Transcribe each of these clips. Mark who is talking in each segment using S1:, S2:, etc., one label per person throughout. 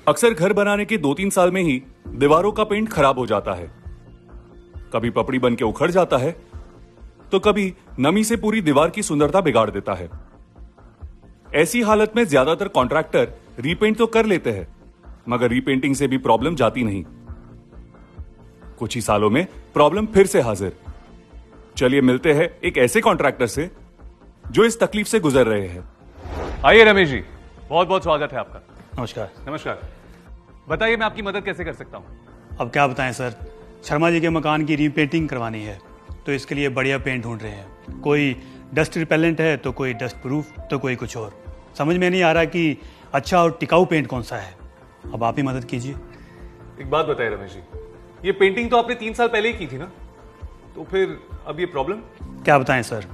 S1: अक्सर घर बनाने के 2-3 साल में ही दीवारों का पेंट खराब हो जाता है। कभी पपड़ी बन के उखड़ जाता है तो कभी नमी से पूरी दीवार की सुंदरता बिगाड़ देता है। ऐसी हालत में ज्यादातर कॉन्ट्रैक्टर रीपेंट तो कर लेते हैं, मगर रीपेंटिंग से भी प्रॉब्लम जाती नहीं। कुछ ही सालों में प्रॉब्लम फिर से हाजिर। चलिए मिलते हैं एक ऐसे कॉन्ट्रैक्टर से जो इस तकलीफ से गुजर रहे हैं।
S2: आइए रमेश जी, बहुत बहुत स्वागत है आपका।
S3: नमस्कार।
S2: नमस्कार। बताइए मैं आपकी मदद कैसे कर सकता हूँ?
S3: अब क्या बताएं सर, शर्मा जी के मकान की रीपेंटिंग करवानी है तो इसके लिए बढ़िया पेंट ढूंढ रहे हैं। कोई डस्ट रिपेलेंट है तो कोई डस्ट प्रूफ तो कोई कुछ और। समझ में नहीं आ रहा कि अच्छा और टिकाऊ पेंट कौन सा है। अब आप ही मदद कीजिए।
S2: एक बात बताइए रमेश जी, ये पेंटिंग तो आपने 3 साल पहले ही की थी ना, तो फिर अब ये प्रॉब्लम?
S3: क्या बताएं सर,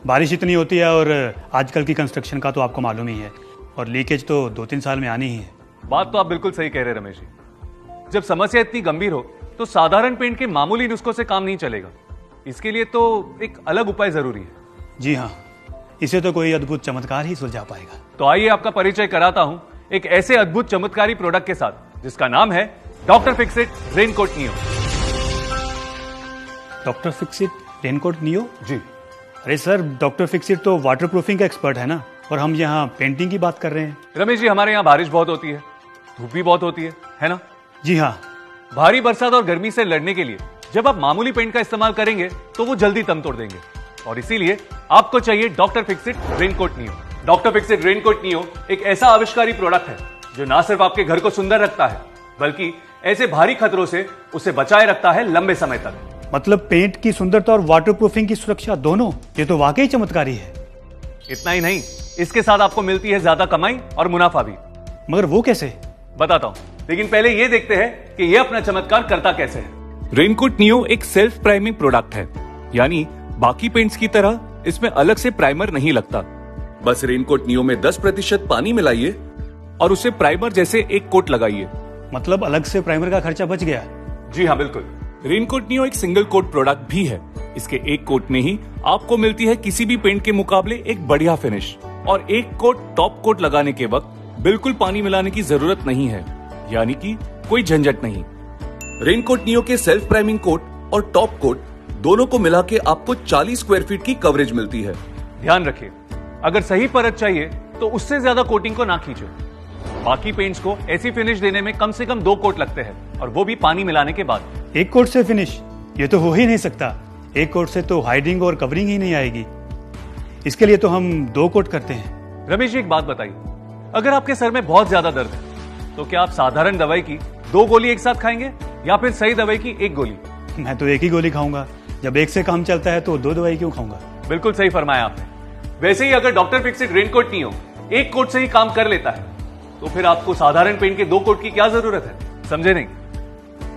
S3: बारिश इतनी होती है और आजकल की कंस्ट्रक्शन का तो आपको मालूम ही है, और लीकेज तो 2-3 साल में आनी ही है।
S2: बात तो आप बिल्कुल सही कह रहे हैं रमेश जी। जब समस्या इतनी गंभीर हो तो साधारण पेंट के मामूली नुस्खों से काम नहीं चलेगा। इसके लिए तो एक अलग उपाय जरूरी है।
S3: जी हाँ, इसे तो कोई अद्भुत चमत्कार ही सुलझा पाएगा।
S2: तो आइए आपका परिचय कराता हूं एक ऐसे अद्भुत चमत्कारी प्रोडक्ट के साथ जिसका नाम है doctor Fixit raincoat Neo.
S3: Doctor Fixit raincoat Neo?
S2: जी।
S3: अरे सर, डॉक्टर फिक्सिट तो वाटर प्रूफिंग का एक्सपर्ट है ना, और हम यहाँ पेंटिंग की बात कर रहे हैं।
S2: रमेश जी, हमारे यहाँ बारिश बहुत होती है, धूप भी बहुत होती है ना?
S3: जी हाँ।
S2: भारी बरसात और गर्मी से लड़ने के लिए जब आप मामूली पेंट का इस्तेमाल करेंगे तो वो जल्दी दम तोड़ देंगे, और इसीलिए आपको चाहिए doctor Fixit raincoat Neo. Doctor Fixit raincoat neo एक ऐसा आविष्कारी प्रोडक्ट है जो ना सिर्फ आपके घर को सुंदर रखता है बल्कि ऐसे भारी खतरों से उसे बचाए रखता है लंबे समय तक।
S3: मतलब पेंट की सुंदरता और वाटर प्रूफिंग की सुरक्षा दोनों, ये तो वाकई चमत्कारी है।
S2: इतना ही नहीं, इसके साथ आपको मिलती है ज्यादा कमाई और मुनाफा भी।
S3: मगर वो कैसे?
S2: बताता हूं, लेकिन पहले ये देखते हैं कि ये अपना चमत्कार करता कैसे है।
S1: रेनकोट नियो एक सेल्फ प्राइमिंग प्रोडक्ट है, यानी बाकी पेंट्स की तरह इसमें अलग से प्राइमर नहीं लगता। बस रेनकोट नियो में 10% पानी मिलाइए और उसे प्राइमर जैसे एक कोट लगाइए।
S3: मतलब अलग से प्राइमर का खर्चा बच गया?
S2: जी हाँ, बिल्कुल।
S1: रेनकोट नियो एक सिंगल कोट प्रोडक्ट भी है। इसके एक कोट में ही आपको मिलती है किसी भी पेंट के मुकाबले एक बढ़िया फिनिश, और एक कोट टॉप कोट लगाने के वक्त बिल्कुल पानी मिलाने की जरूरत नहीं है, यानी कि कोई झंझट नहीं। रेनकोट नियो के सेल्फ प्राइमिंग कोट और टॉप कोट दोनों को मिला के आपको 40 स्क्वायर फीट की कवरेज मिलती है।
S2: ध्यान रखिए, अगर सही परत चाहिए तो उससे ज्यादा कोटिंग को ना खींचो। बाकी पेंट्स को ऐसी फिनिश देने में कम से कम 2 कोट लगते हैं, और वो भी पानी मिलाने के बाद।
S3: एक कोट से फिनिश? ये तो हो ही नहीं सकता। एक कोट से तो हाइडिंग और कवरिंग ही नहीं आएगी। इसके लिए तो हम 2 कोट करते हैं।
S2: रमेश जी, एक बात बताइए, अगर आपके सर में बहुत ज्यादा दर्द है तो क्या आप साधारण दवाई की 2 गोली एक साथ खाएंगे या फिर सही दवाई की 1 गोली?
S3: मैं तो एक ही गोली खाऊंगा। जब एक से काम चलता है तो 2 दवाई क्यों खाऊंगा?
S2: बिल्कुल सही फरमाया आपने। वैसे ही अगर डॉक्टर फिक्सिट रेनकोट नियो एक कोट से ही काम कर लेता है तो फिर आपको साधारण पेंट के 2 कोट की क्या जरूरत है? समझे नहीं?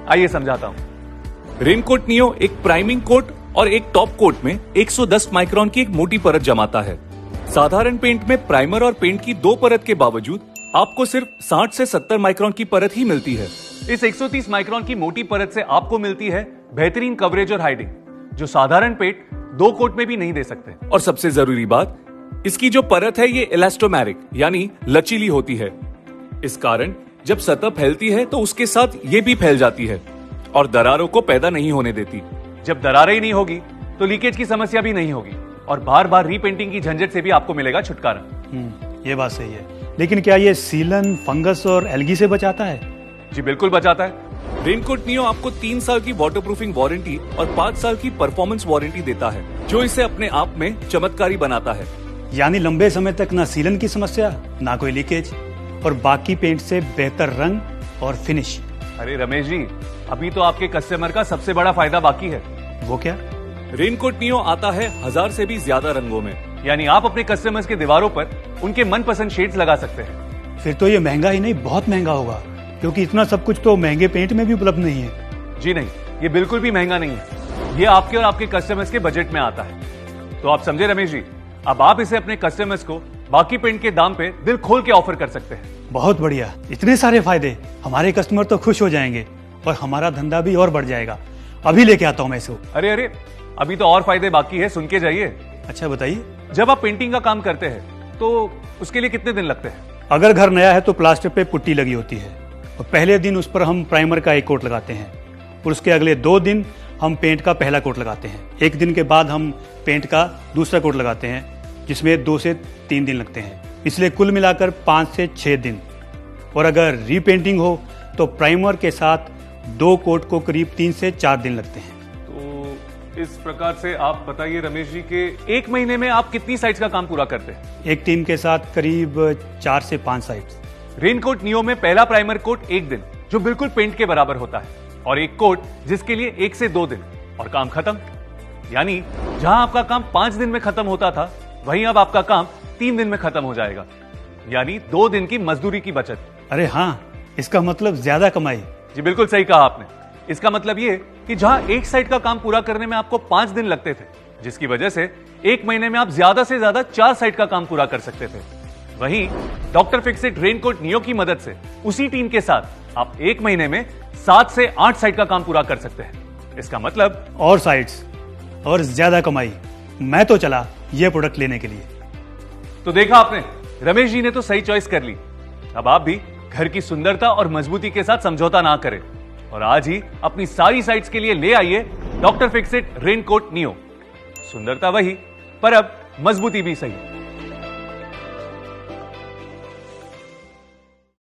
S2: आइए समझाता हूं।
S1: रेनकोट नियो एक प्राइमिंग कोट और एक टॉप कोट में 110 माइक्रोन की एक मोटी परत जमाता है। साधारण पेंट में प्राइमर और पेंट की 2 परत के बावजूद आपको सिर्फ 60 से 70 माइक्रोन की परत ही मिलती है।
S2: इस 130 माइक्रोन की मोटी परत से आपको मिलती है बेहतरीन कवरेज और हाइडिंग, जो साधारण पेंट 2 कोट में भी नहीं दे सकते।
S1: और सबसे जरूरी बात, इसकी जो परत है ये इलास्टोमेरिक यानी लचीली होती है। इस कारण जब सतह फैलती है तो उसके साथ ये भी फैल जाती है और दरारों को पैदा नहीं होने देती।
S2: जब दरारें ही नहीं होगी तो लीकेज की समस्या भी नहीं होगी, और बार बार रीपेंटिंग की झंझट से भी आपको मिलेगा छुटकारा।
S3: ये बात सही है, लेकिन क्या ये सीलन, फंगस और एल्गी से बचाता है?
S2: जी बिल्कुल बचाता है।
S1: रेनकोट नियो आपको 3 साल की वाटरप्रूफिंग वारंटी और 5 साल की परफॉर्मेंस वारंटी देता है, जो इसे अपने आप में चमत्कारी बनाता है।
S3: यानी लंबे समय तक ना सीलन की समस्या, ना कोई लीकेज, और बाकी पेंट से बेहतर रंग और फिनिश।
S2: अरे रमेश जी, अभी तो आपके कस्टमर का सबसे बड़ा फायदा बाकी है।
S3: वो क्या?
S1: रेनकोट नियो आता है 1000 से भी ज्यादा रंगों में,
S2: यानी आप अपने कस्टमर्स के दीवारों पर उनके मनपसंद शेड्स लगा सकते हैं।
S3: फिर तो ये महंगा ही नहीं, बहुत महंगा होगा, क्योंकि इतना सब कुछ तो महंगे पेंट में भी उपलब्ध नहीं है।
S2: जी नहीं, ये बिल्कुल भी महंगा नहीं है। ये आपके और आपके कस्टमर्स के बजट में आता है। तो आप समझे रमेश जी, अब आप इसे अपने कस्टमर्स को बाकी पेंट के दाम पे दिल खोल के ऑफर कर सकते हैं।
S3: बहुत बढ़िया, इतने सारे फायदे। हमारे कस्टमर तो खुश हो जाएंगे और हमारा धंधा भी और बढ़ जाएगा। अभी लेके आता हूँ मैं इसको।
S2: अरे अभी तो और फायदे बाकी है, सुन के जाइए।
S3: अच्छा बताइए।
S2: जब आप पेंटिंग का काम करते हैं तो उसके लिए कितने दिन लगते हैं?
S3: अगर घर नया है तो प्लास्टर पे पुट्टी लगी होती है, और पहले दिन उस पर हम प्राइमर का एक कोट लगाते हैं और उसके अगले 2 दिन हम पेंट का पहला कोट लगाते हैं। 1 दिन के बाद हम पेंट का दूसरा कोट लगाते हैं, जिसमें 2 से 3 दिन लगते हैं। इसलिए कुल मिलाकर 5 से 6 दिन। और अगर रीपेंटिंग हो तो प्राइमर के साथ 2 कोट को करीब 3 से 4 दिन लगते हैं।
S2: तो इस प्रकार से आप बताइए रमेश जी के 1 महीने में आप कितनी साइट्स का काम पूरा करते हैं?
S3: एक टीम के साथ करीब 4 से 5 साइट्स।
S2: रेनकोट नियो में पहला प्राइमर कोट 1 दिन, जो बिल्कुल पेंट के बराबर होता है, और एक कोट जिसके लिए 1 से 2 दिन और काम खत्म। यानी जहां आपका काम 5 दिन में खत्म होता था, वहीं अब आपका काम 3 दिन में खत्म हो जाएगा। यानी 2 दिन की मजदूरी की बचत।
S3: अरे हाँ, इसका मतलब ज्यादा कमाई।
S2: जी बिल्कुल सही कहा आपने। इसका मतलब ये कि जहां एक साइड का काम पूरा करने में आपको 5 दिन लगते थे, जिसकी वजह से 1 महीने में आप ज्यादा से ज्यादा 4 साइड का काम पूरा कर सकते थे। वहीं डॉक्टर फिक्सिट रेनकोट नियो की मदद से उसी टीम के साथ आप 1 महीने में 7 से 8 साइड का काम पूरा कर सकते हैं। इसका मतलब
S3: और साइट्स और ज्यादा कमाई। मैं तो चला ये प्रोडक्ट लेने के लिए।
S2: तो देखा आपने, रमेश जी ने तो सही चॉइस कर ली। अब आप भी घर की सुंदरता और मजबूती के साथ समझौता ना करें और आज ही अपनी सारी साइट्स के लिए ले आइए डॉक्टर फिक्सिट रेनकोट नियो। सुंदरता वही, पर अब मजबूती भी सही।